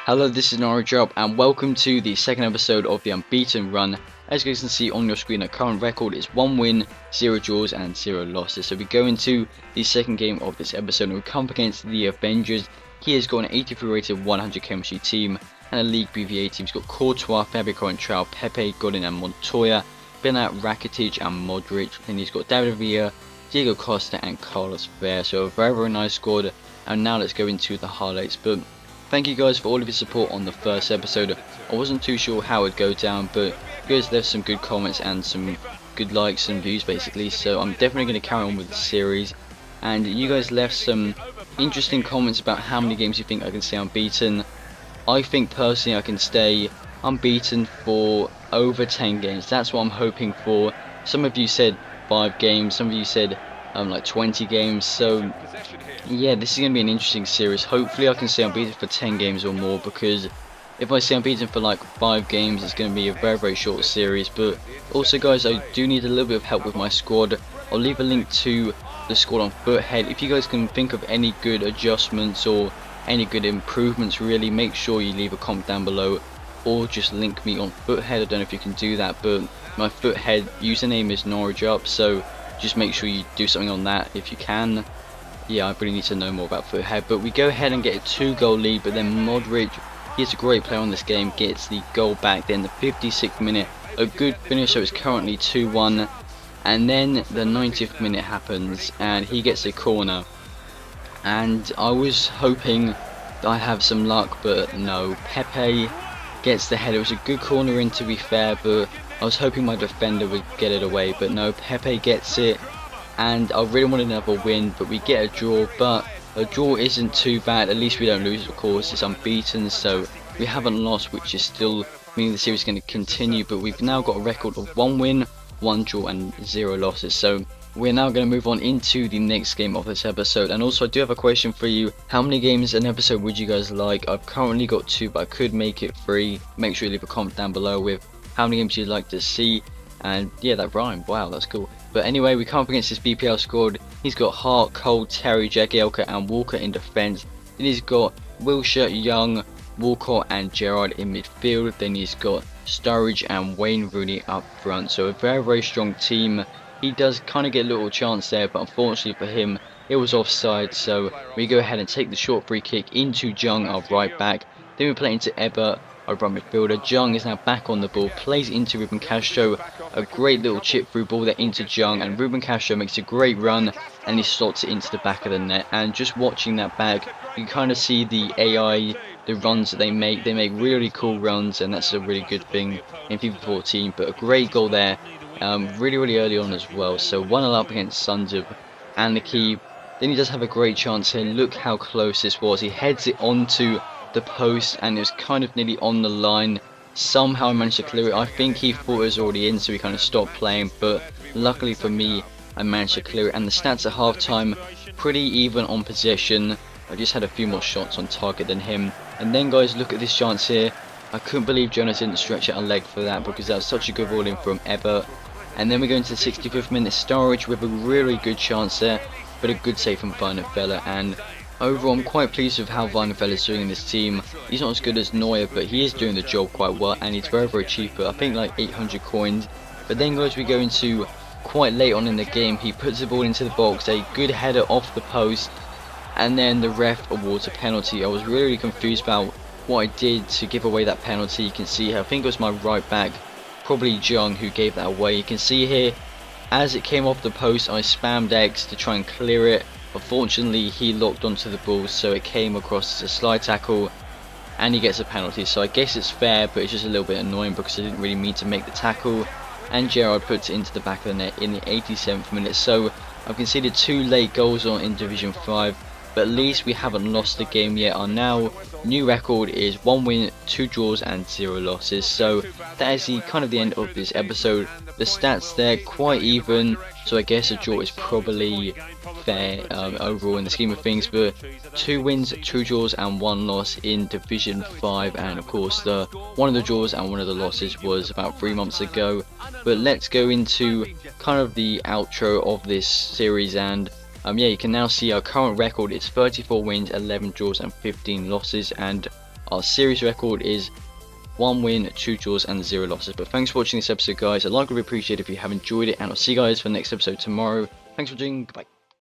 Hello, this is Norwich and welcome to the second episode of the Unbeaten run. As you guys can see on your screen, our current record is 1 win, 0 draws and 0 losses. So we go into the second game of this episode and we come up against the Avengers. He has got an 83 rated 100 chemistry team, and a League BVA team's got Courtois, Fabrico and Trau, Pepe, Godin and Montoya, Bernat, Rakitic and Modric. Then he's got David Villa, Diego Costa and Carlos Ver. So a very nice squad. And now let's go into the highlights. But thank you guys for all of your support on the first episode. I wasn't too sure how it would go down, but you guys left some good comments and some good likes and views basically, so I'm definitely going to carry on with the series. And you guys left some interesting comments about how many games you think I can stay unbeaten. I think personally I can stay unbeaten for over 10 games. That's what I'm hoping for. Some of you said 5 games, some of you said like 20 games, so yeah, this is going to be an interesting series. Hopefully I can stay unbeaten for 10 games or more, because if I stay unbeaten for like 5 games it's going to be a very short series. But also guys, I do need a little bit of help with my squad. I'll leave a link to the squad on Foothead. If you guys can think of any good adjustments or any good improvements, really make sure you leave a comment down below, or just link me on Foothead. I don't know if you can do that, but my Foothead username is Norwich Up, so just make sure you do something on that if you can. Yeah, I really need to know more about Foothead. But we go ahead and get a 2-goal lead, but then Modric, he's a great player on this game, gets the goal back. Then the 56th minute, a good finish, so it's currently 2-1. And then the 90th minute happens and he gets a corner. And I was hoping that I'd have some luck, but no. Pepe gets the header. It was a good corner in, to be fair, but I was hoping my defender would get it away. But no, Pepe gets it. And I really wanted another win, but we get a draw. But a draw isn't too bad. At least we don't lose, of course. It's unbeaten, so we haven't lost, which is still meaning the series is going to continue. But we've now got a record of 1 win, 1 draw and 0 losses. So we're now going to move on into the next game of this episode. And also I do have a question for you. How many games an episode would you guys like? I've currently got 2, but I could make it 3. Make sure you leave a comment down below with how many games you'd like to see. And yeah, that rhymed. Wow, that's cool. But anyway, we come up against this BPL squad. He's got Hart, Cole, Terry, Jagielka and Walker in defence. Then he's got Wilshere, Young, Walcott and Gerrard in midfield. Then he's got Sturridge and Wayne Rooney up front. So a very strong team. He does kind of get a little chance there, but unfortunately for him it was offside. So we go ahead and take the short free kick into Jung, our right back. Then we play into Ebert, our right midfielder. Jung is now back on the ball, plays into Ruben Castro. A great little chip through ball there into Jung, and Ruben Castro makes a great run and he slots it into the back of the net. And just watching that back, you kind of see the AI, the runs that they make really cool runs, and that's a really good thing in FIFA 14. But a great goal there, really early on as well. So 1-0 up against Sunderland and the key. Then he does have a great chance here. Look how close this was. He heads it onto the post and it was kind of nearly on the line. Somehow I managed to clear it. I think he thought it was already in, so he kind of stopped playing, but luckily for me I managed to clear it. And the stats at half time, pretty even on possession. I just had a few more shots on target than him. And then guys, look at this chance here. I couldn't believe Jonas didn't stretch out a leg for that, because that was such a good ball in from Ebert. And then we go into the 65th minute, Sturridge with a really good chance there, but a good save from Weinerfeller. And overall I'm quite pleased with how Weinerfeller is doing in this team. He's not as good as Neuer, but he is doing the job quite well, and he's very cheap, I think like 800 coins. But then guys, we go into quite late on in the game. He puts the ball into the box, a good header off the post, and then the ref awards a penalty. I was really confused about what I did to give away that penalty. You can see here, I think it was my right back, probably Jung, who gave that away. You can see here, as it came off the post, I spammed X to try and clear it. Unfortunately he locked onto the ball, so it came across as a slide tackle and he gets a penalty. So I guess it's fair, but it's just a little bit annoying because I didn't really mean to make the tackle. And Gerrard puts it into the back of the net in the 87th minute. So I've conceded 2 late goals in Division 5, but at least we haven't lost the game yet. Our now new record is 1 win, 2 draws and 0 losses. So that is the kind of the end of this episode. The stats there quite even, so I guess a draw is probably fair overall in the scheme of things. But 2 wins, 2 draws and 1 loss in Division 5, and of course one of the draws and one of the losses was about 3 months ago. But let's go into kind of the outro of this series. And yeah, you can now see our current record is 34 wins, 11 draws and 15 losses. And Our series record is 1 win, 2 draws and 0 losses. But thanks for watching this episode, guys. A like would be appreciated if you have enjoyed it, and I'll see you guys for the next episode tomorrow. Thanks for watching. Goodbye.